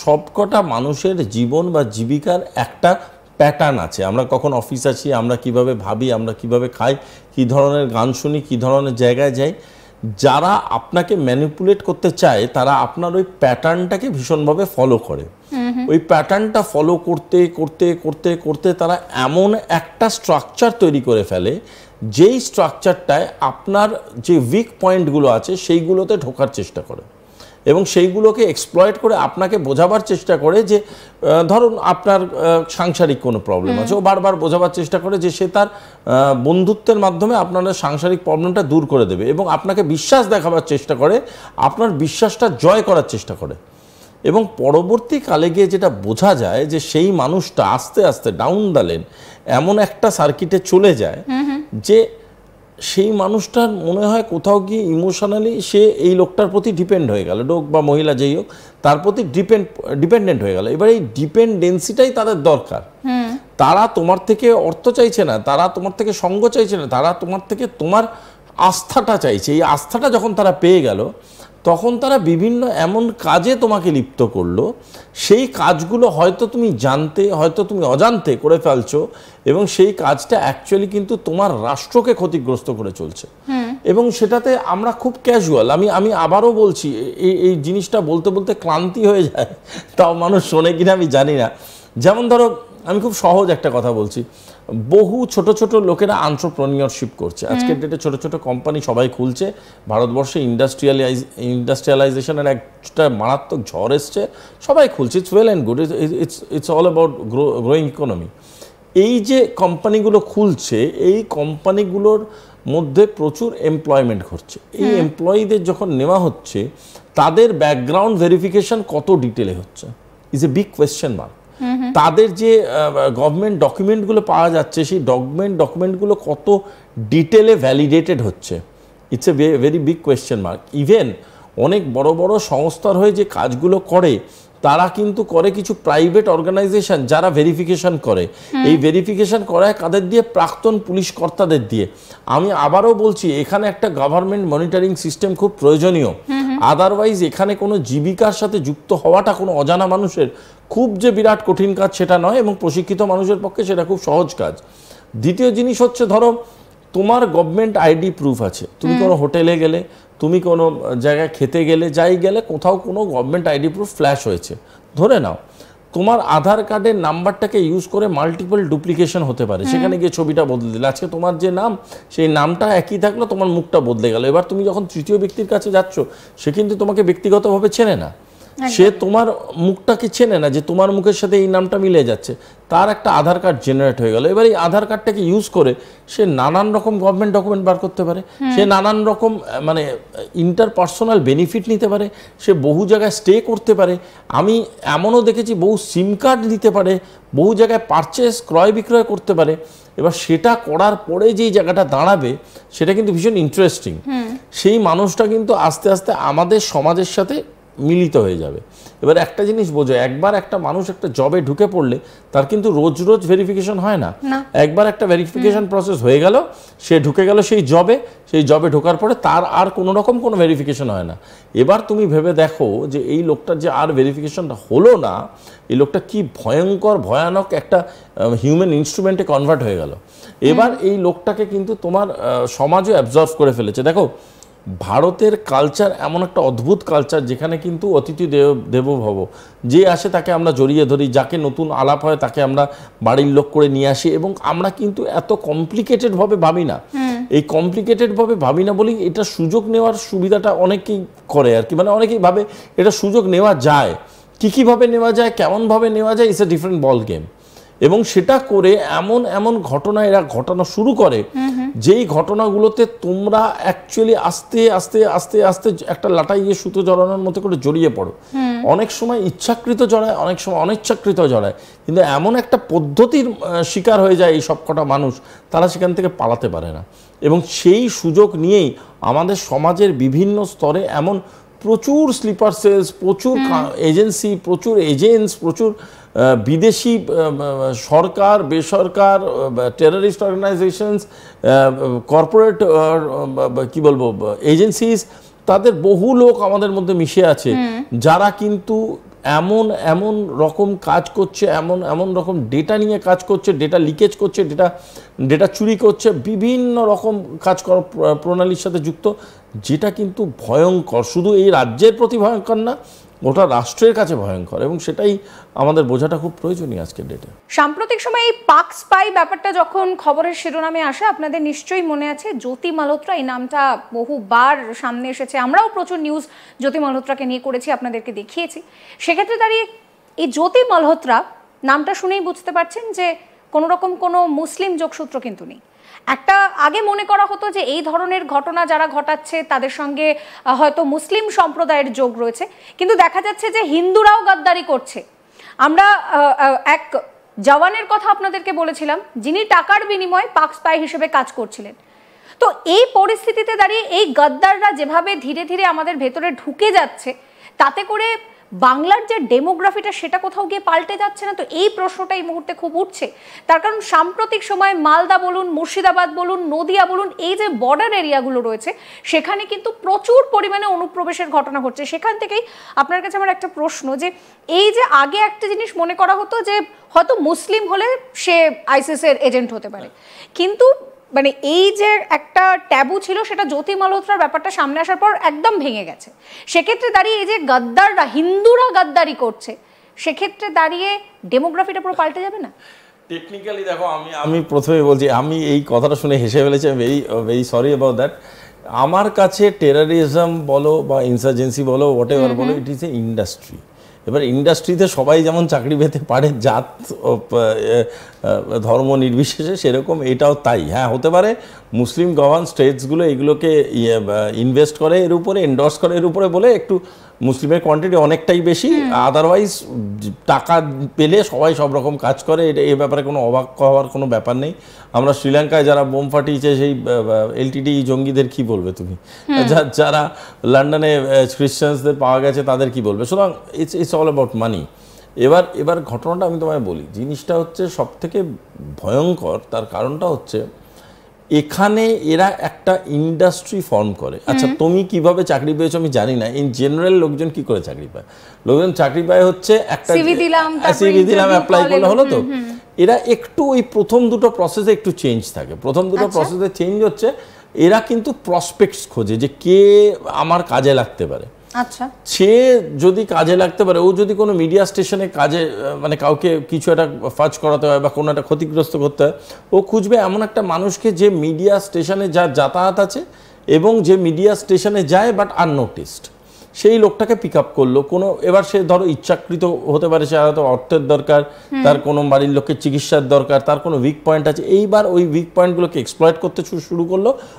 সবকটা মানুষের জীবন বা জীবিকার একটা প্যাটার্ন আছে। আমরা কখন অফিস আছি, আমরা কিভাবে ভাবি, আমরা কিভাবে খাই, কি ধরনের গান শুনি, কি ধরনের জায়গায় যাই। যারা আপনাকে ম্যানিপুলেট করতে চায় তারা আপনার ওই প্যাটার্নটাকে ভীষণভাবে ফলো করে। ওই প্যাটার্নটা ফলো করতে করতে করতে করতে তারা এমন একটা স্ট্রাকচার তৈরি করে ফেলে, যেই স্ট্রাকচারটায় আপনার যে উইক পয়েন্টগুলো আছে সেইগুলোতে ঢোকার চেষ্টা করে এবং সেইগুলোকে এক্সপ্লয়েট করে আপনাকে বোঝাবার চেষ্টা করে যে ধরুন আপনার সাংসারিক কোনো প্রবলেম আছে, ও বারবার বোঝাবার চেষ্টা করে যে সে তার বন্ধুত্বের মাধ্যমে আপনার সাংসারিক প্রবলেমটা দূর করে দেবে এবং আপনাকে বিশ্বাস দেখাবার চেষ্টা করে, আপনার বিশ্বাসটা জয় করার চেষ্টা করে। এবং পরবর্তীকালে গিয়ে যেটা বোঝা যায় যে সেই মানুষটা আস্তে আস্তে ডাউন দ্য লেন এমন একটা সার্কিটে চলে যায় যে সেই মানুষটার মনে হয় কোথাও গিয়ে ইমোশনালি সে এই লোকটার প্রতি ডিপেন্ড হয়ে গেল, লোক বা মহিলা যেই হোক তার প্রতি ডিপেন্ডেন্ট হয়ে গেল। এবার এই ডিপেন্ডেন্সিটাই তাদের দরকার। তারা তোমার থেকে অর্থ চাইছে না, তারা তোমার থেকে সঙ্গ চাইছে না, তারা তোমার থেকে তোমার আস্থাটা চাইছে। এই আস্থাটা যখন তারা পেয়ে গেল তখন তারা বিভিন্ন এমন কাজে তোমাকে লিপ্ত করলো, সেই কাজগুলো হয়তো তুমি জানতে হয়তো তুমি অজান্তে করে ফেলছো এবং সেই কাজটা অ্যাকচুয়ালি কিন্তু তোমার রাষ্ট্রকে ক্ষতিগ্রস্ত করে চলছে। এবং সেটাতে আমরা খুব ক্যাজুয়াল, আমি আবারও বলছি, এই জিনিসটা বলতে বলতে ক্লান্তি হয়ে যায়, তাও মানুষ শোনে কিনা আমি জানি না। যেমন ধরো আমি খুব সহজ একটা কথা বলছি, বহু ছোট ছোট লোকেরা এন্টারপ্রেনিয়রশিপ করছে আজকের ডেটে, ছোট ছোট কোম্পানি সবাই খুলছে। ভারতবর্ষে ইন্ডাস্ট্রিয়ালাইজেশনের একটা মারাত্মক ঝড় এসছে, সবাই খুলছে। It's well and good, it's all about growing economy. এই যে কোম্পানিগুলো খুলছে, এই কোম্পানিগুলোর মধ্যে প্রচুর এমপ্লয়মেন্ট ঘটছে। এই এমপ্লয়ীদের যখন নেওয়া হচ্ছে তাদের ব্যাকগ্রাউন্ড ভেরিফিকেশন কত ডিটেলে হচ্ছে is a big question mark. তাদের যে গভর্নমেন্ট ডকুমেন্টগুলো পাওয়া যাচ্ছে সেই ডকুমেন্টগুলো কত ডিটেলে ভ্যালিডেটেড হচ্ছে, it's a very big question mark. Even অনেক বড় বড় সংস্থার হয়ে যে কাজগুলো করে তারা কিন্তু করে কিছু প্রাইভেট অর্গানাইজেশন যারা ভেরিফিকেশন করে। এই ভেরিফিকেশন করায় কাদের দিয়ে? প্রাক্তন পুলিশ কর্তাদের দিয়ে। আমি আবারও বলছি, এখানে একটা গভর্নমেন্ট মনিটরিং সিস্টেম খুব প্রয়োজনীয়। আদারওয়াইজ এখানে কোনো জীবিকার সাথে যুক্ত হওয়াটা কোনো অজানা মানুষের খুব যে বিরাট কঠিন কাজ সেটা নয়, এবং প্রশিক্ষিত মানুষের পক্ষে সেটা খুব সহজ কাজ। দ্বিতীয় জিনিস হচ্ছে, ধরো তোমার গভর্নমেন্ট আইডি প্রুফ আছে, তুমি কোনো হোটেলে গেলে, তুমি কোনো জায়গায় খেতে গেলে, যাই গেলে কোথাও কোনো গভর্নমেন্ট আইডি প্রুফ ফ্ল্যাশ হয়েছে, ধরে নাও তোমার আধার কার্ডের নাম্বারটাকে ইউজ করে মাল্টিপল ডুপ্লিকেশন হতে পারে। সেখানে গিয়ে ছবিটা বদলে দিলে, আজকে তোমার যে নাম সেই নামটা একই থাকলো, তোমার মুখটা বদলে গেল। এবার তুমি যখন তৃতীয় ব্যক্তির কাছে যাচ্ছ, সে কিন্তু তোমাকে ব্যক্তিগতভাবে চেনে না, সে তোমার মুখটাকে চেনে না যে তোমার মুখের সাথে এই নামটা মিলে যাচ্ছে। তার একটা আধার কার্ড জেনারেট হয়ে গেল। এবার এই আধার কার্ডটাকে ইউজ করে সে নানান রকম গভর্নমেন্ট ডকুমেন্ট বার করতে পারে, সে নানান রকম মানে ইন্টারপার্সোনাল বেনিফিট নিতে পারে, সে বহু জায়গায় স্টে করতে পারে। আমি এমনও দেখেছি বহু সিম কার্ড নিতে পারে, বহু জায়গায় পারচেস ক্রয় বিক্রয় করতে পারে। এবার সেটা করার পরে যেই জায়গাটা দাঁড়াবে সেটা কিন্তু ভীষণ ইন্টারেস্টিং। সেই মানুষটা কিন্তু আস্তে আস্তে আমাদের সমাজের সাথে মিলিত হয়ে যাবে। এবার একটা জিনিস বোঝো, একবার একটা মানুষ একটা জবে ঢুকে পড়লে তার কিন্তু রোজ রোজ ভেরিফিকেশন হয় না। একবার একটা ভেরিফিকেশন প্রসেস হয়ে গেল, সে ঢুকে গেল সেই জবে ঢোকার পরে তার আর কোনো রকম কোনো ভেরিফিকেশন হয় না। এবার তুমি ভেবে দেখো যে এই লোকটার যে আর ভেরিফিকেশনটা হলো না, এই লোকটা কি ভয়ঙ্কর ভয়ানক একটা হিউম্যান ইনস্ট্রুমেন্টে কনভার্ট হয়ে গেল। এবার এই লোকটাকে কিন্তু তোমার সমাজও অ্যাবজর্ভ করে ফেলেছে। দেখো ভারতের কালচার এমন একটা অদ্ভুত কালচার, যেখানে কিন্তু অতিথি দেবো ভব, যে আসে তাকে আমরা জড়িয়ে ধরি, যাকে নতুন আলাপ হয় তাকে আমরা বাড়ির লোক করে নিয়ে আসি, এবং আমরা কিন্তু এত কমপ্লিকেটেডভাবে ভাবি না। এই কমপ্লিকেটেডভাবে ভাবি না বলেই এটা সুযোগ নেওয়ার সুবিধাটা অনেকেই করে আর কি, মানে অনেকেই ভাবে এটা সুযোগ নেওয়া যায়, কীভাবে নেওয়া যায়, কেমনভাবে নেওয়া যায়, it's a different ball game. এবং সেটা করে এমন এমন ঘটনা এরা ঘটানো শুরু করে, যেই ঘটনাগুলোতে তোমরা অ্যাকচুয়ালি আস্তে আস্তে আস্তে আস্তে একটা লাটাইয়ে সুতো জড়ানোর মতো করে জড়িয়ে পড়ো। অনেক সময় ইচ্ছাকৃত জড়ায়, অনেক সময় অনিচ্ছাকৃত জড়ায়, কিন্তু এমন একটা পদ্ধতির শিকার হয়ে যায় এই সবকটা মানুষ, তারা সেখান থেকে পালাতে পারে না। এবং সেই সুযোগ নিয়েই আমাদের সমাজের বিভিন্ন স্তরে এমন প্রচুর স্লিপার সেলস, প্রচুর এজেন্সি, প্রচুর এজেন্টস, প্রচুর বিদেশি সরকার, বেসরকার, টেররিস্ট অর্গানাইজেশনস, কর্পোরেট কি বলবো এজেন্সিস, তাদের বহু লোক আমাদের মধ্যে মিশে আছে, যারা কিন্তু এমন এমন রকম কাজ করছে, এমন রকম ডেটা নিয়ে কাজ করছে, ডেটা লিকেজ করছে, ডেটা চুরি করছে, বিভিন্ন রকম কাজ করার প্রণালীর সাথে যুক্ত, যেটা কিন্তু ভয়ঙ্কর। শুধু এই রাজ্যের প্রতি ভয়ঙ্কর না, ওটা রাষ্ট্রের কাছে ভয়ঙ্কর, এবং সেটাই আমাদের বোঝাটা খুব প্রয়োজনীয় আজকের ডেটে। সাম্প্রতিক সময়ে এই পাক স্পাই ব্যাপারটা যখন খবরের শিরোনামে আসে, আপনাদের নিশ্চয়ই মনে আছে জ্যোতি মালহোত্রা, এই নামটা বহুবার সামনে এসেছে, আমরাও প্রচুর নিউজ জ্যোতি মালহোত্রাকে নিয়ে করেছি, আপনাদেরকে দেখিয়েছি। সেক্ষেত্রে দাঁড়িয়ে এই জ্যোতি মালহোত্রা নামটা শুনেই বুঝতে পারছেন যে কোনো রকম কোনো মুসলিম যোগসূত্র কিন্তু নেই। একটা আগে মনে করা হতো যে এই ধরনের ঘটনা যারা ঘটাচ্ছে তাদের সঙ্গে হয়তো মুসলিম সম্প্রদায়ের যোগ রয়েছে, কিন্তু দেখা যাচ্ছে যে হিন্দুরাও গাদ্দারি করছে। আমরা এক জওয়ানের কথা আপনাদেরকে বলেছিলাম, যিনি টাকার বিনিময়ে পাক স্পাই হিসেবে কাজ করছিলেন। তো এই পরিস্থিতিতে দাঁড়িয়ে এই গাদ্দাররা যেভাবে ধীরে ধীরে আমাদের ভেতরে ঢুকে যাচ্ছে, তাতে করে বাংলার যে ডেমোগ্রাফিটা সেটা কোথাও গিয়ে পাল্টে যাচ্ছে না? তো এই প্রশ্নটা এই মুহূর্তে খুব উঠছে। তার কারণ সাম্প্রতিক সময় মালদা বলুন, মুর্শিদাবাদ বলুন, নদিয়া বলুন, এই যে বর্ডার এরিয়াগুলো রয়েছে সেখানে কিন্তু প্রচুর পরিমাণে অনুপ্রবেশের ঘটনা ঘটছে। সেখান থেকেই আপনার কাছে আমার একটা প্রশ্ন, যে এই যে আগে একটা জিনিস মনে করা হতো যে হয়তো মুসলিম হলে সে আইসিসের এজেন্ট হতে পারে, কিন্তু মানে এই যে একটা ট্যাবু ছিল সেটা জ্যোতি মালহোত্রার ব্যাপারটা সামনে আসার পর একদম ভেঙে গেছে। সেক্ষেত্রে দাঁড়িয়ে এই যে গাদ্দাররা, হিন্দুরা গাদ্দারি করছে, সেক্ষেত্রে দাঁড়িয়ে ডেমোগ্রাফিটা পুরো পাল্টে যাবে না? টেকনিক্যালি দেখো, আমি প্রথমে বলছি, আমি এই কথাটা শুনে হেসে ফেলেছি, আমি ভেরি সরি অ্যাবাউট দ্যাট। আমার কাছে টেররিজম বলো বা ইনসার্জেন্সি বলো, হোয়াট এভার বলো, ইট ইজ এ ইন্ডাস্ট্রি। এবার ইন্ডাস্ট্রিতে সবাই যেমন চাকরি পেতে পারে জাত ধর্ম নির্বিশেষে, সেরকম এটাও তাই। হ্যাঁ, হতে পারে মুসলিম গভর্ন স্টেটসগুলো এগুলোকে ইনভেস্ট করে এর উপরে, এন্ডোর্স করে এর উপরে, বলে একটু মুসলিমের কোয়ান্টিটি অনেকটাই বেশি, আদারওয়াইজ টাকা পেলে সবাই সব রকম কাজ করে। এটা এই ব্যাপারে কোনো অবাক হওয়ার কোনো ব্যাপার নেই। আমরা শ্রীলঙ্কায় যারা বোম ফাটিয়েছে সেই এলটিটি জঙ্গিদের কি বলবে তুমি, যারা লন্ডনে খ্রিশ্চানসদের পাওয়া গেছে তাদের কি বলবে? সুতরাং ইটস অল অ্যাবাউট মানি। এবার ঘটনাটা আমি তোমায় বলি, জিনিসটা হচ্ছে সব থেকে ভয়ঙ্কর। তার কারণটা হচ্ছে এখানে এরা একটা ইন্ডাস্ট্রি ফর্ম করে। আচ্ছা, তুমি কিভাবে চাকরি পেয়েছো আমি জানি না, ইন জেনারেল লোকজন কি করে চাকরি পায়? লোকজন চাকরি পায় হচ্ছে একটা সিভি দিলাম, অ্যাপ্লাই করলে হলো। তো এরা একটু ওই প্রথম দুটো প্রসেসে একটু চেঞ্জ থাকে। প্রথম দুটো প্রসেসে চেঞ্জ হচ্ছে, এরা কিন্তু প্রসপেক্টস খোঁজে যে কে আমার কাজে লাগতে পারে। আচ্ছা, সে যদি কাজে লাগতে পারে, ও যদি কোনো মিডিয়া স্টেশনে কাজে, মানে কাউকে কিছু একটা ফাজ করাতে হয় বা কোনো একটা ক্ষতিগ্রস্ত করতে হয়, ও খুঁজবে এমন একটা মানুষকে যে মিডিয়া স্টেশনে যার যাতায়াত আছে এবং যে মিডিয়া স্টেশনে যায় বাট আননোটিসড, সেই লোকটাকে পিক আপ করলো। কোনো এবার সে ধরো ইচ্ছাকৃত হতে পারে, সে হয়তো অর্থের দরকার, তার কোনো বাড়ির লোকের চিকিৎসার দরকার, তার কোনো উইক পয়েন্ট আছে, এইবার ওই উইক পয়েন্টগুলোকে এক্সপ্লয়েট করতে শুরু করলো।